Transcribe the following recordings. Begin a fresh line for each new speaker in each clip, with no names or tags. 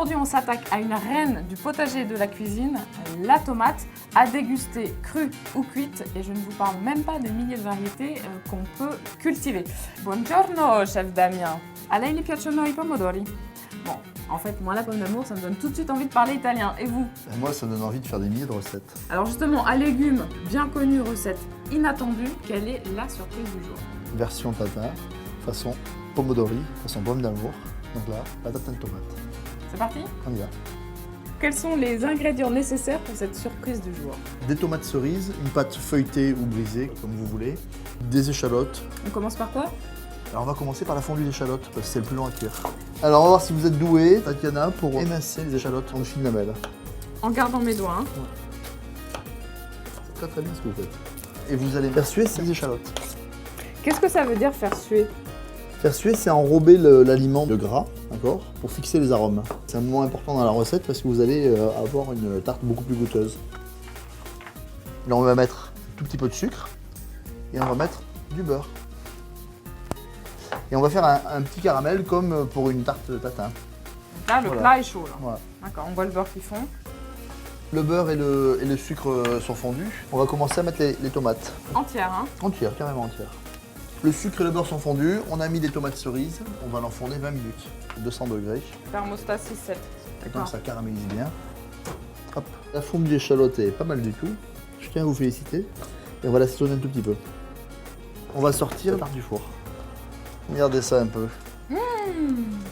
Aujourd'hui, on s'attaque à une reine du potager et de la cuisine, la tomate, à déguster crue ou cuite. Et je ne vous parle même pas des milliers de variétés qu'on peut cultiver. Buongiorno, chef Damien. A lei gli piacciono i pomodori? Bon, en fait, moi, la pomme d'amour, ça me donne tout de suite envie de parler italien. Et vous?
Et moi, ça me donne envie de faire des milliers de recettes.
Alors justement, à légumes, bien connu, recette inattendue, quelle est la surprise du jour?
Version tatin, façon pomodori, façon pomme d'amour. Donc là, la tatin de tomate.
C'est parti?
On y va.
Quels sont les ingrédients nécessaires pour cette surprise du jour?
Des tomates cerises, une pâte feuilletée ou brisée, comme vous voulez. Des échalotes.
On commence par quoi?
Alors on va commencer par la fondue d'échalotes, parce que c'est le plus long à cuire. Alors on va voir si vous êtes doué, Tatiana, pour émincer les échalotes en fines lamelles.
En gardant mes doigts, hein.
C'est très très bien ce que vous faites. Et vous allez faire suer ces échalotes.
Qu'est-ce que ça veut dire faire suer?
Faire suer, c'est enrober l'aliment de gras, d'accord, pour fixer les arômes. C'est un moment important dans la recette parce que vous allez avoir une tarte beaucoup plus goûteuse. Là, on va mettre un tout petit peu de sucre et on va mettre du beurre. Et on va faire un petit caramel comme pour une tarte tatin.
Donc là, le plat est chaud. Là.
Voilà.
D'accord, on voit le beurre qui fond.
Le beurre et le sucre sont fondus. On va commencer à mettre les tomates.
Entière, hein.
Entières, carrément entières. Le sucre et le beurre sont fondus. On a mis des tomates cerises. On va l'enfourner 20 minutes, 200 degrés.
Thermostat 6-7.
Donc ça caramélise bien. Hop. La fondue d'échalote est pas mal du tout. Je tiens à vous féliciter. Et on va l'assaisonner un tout petit peu. On va sortir la tarte du four. Regardez ça un peu.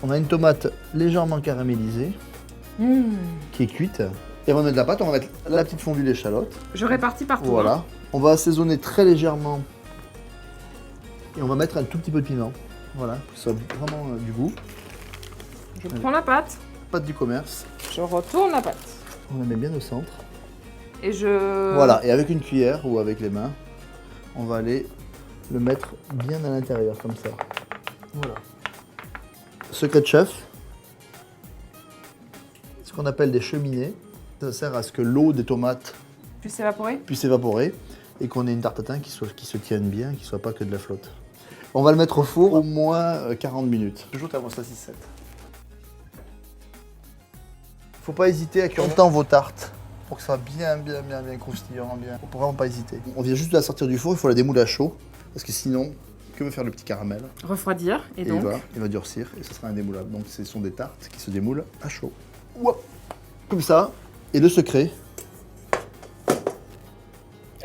On a une tomate légèrement caramélisée qui est cuite. Et on va mettre la pâte, on va mettre la petite fondue d'échalote.
Je répartis partout.
Voilà.
Hein.
On va assaisonner très légèrement. Et on va mettre un tout petit peu de piment. Voilà, pour que ça soit vraiment du goût.
Je prends la pâte.
Pâte du commerce.
Je retourne la pâte.
On la met bien au centre.
Et je...
Voilà, et avec une cuillère ou avec les mains, on va aller le mettre bien à l'intérieur, comme ça. Voilà. Secret de chef, ce qu'on appelle des cheminées. Ça sert à ce que l'eau des tomates
puisse s'évaporer.
puisse s'évaporer et qu'on ait une tarte tatin qui se tienne bien, qui ne soit pas que de la flotte. On va le mettre au four au moins 40 minutes. Toujours thermostat 6-7. Faut pas hésiter à cuire longtemps vos tartes pour que ça soit bien croustillant, bien. Faut vraiment pas hésiter. On vient juste de la sortir du four, il faut la démouler à chaud parce que sinon, que veut faire le petit caramel?
Refroidir. Et donc
il va durcir et ce sera indémoulable. Donc ce sont des tartes qui se démoulent à chaud. Ouah. Comme ça. Et le secret.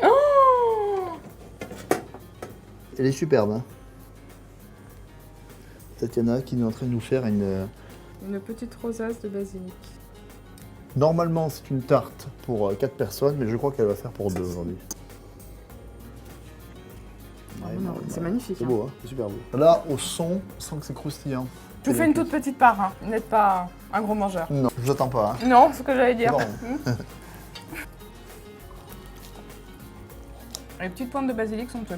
Oh,
Elle est superbe. Hein. Tatiana qui est en train de nous faire une
petite rosace de basilic.
Normalement, c'est une tarte pour 4 personnes, mais je crois qu'elle va faire pour 2 aujourd'hui.
C'est magnifique.
C'est beau, hein, c'est super beau. Là, au son, on sent que c'est croustillant.
Je vous fais une toute petite part, hein. Vous n'êtes pas un gros mangeur.
Non, je vous attends pas. Hein.
Non, c'est ce que j'allais dire.
Bon.
Les petites pointes de basilic sont tues.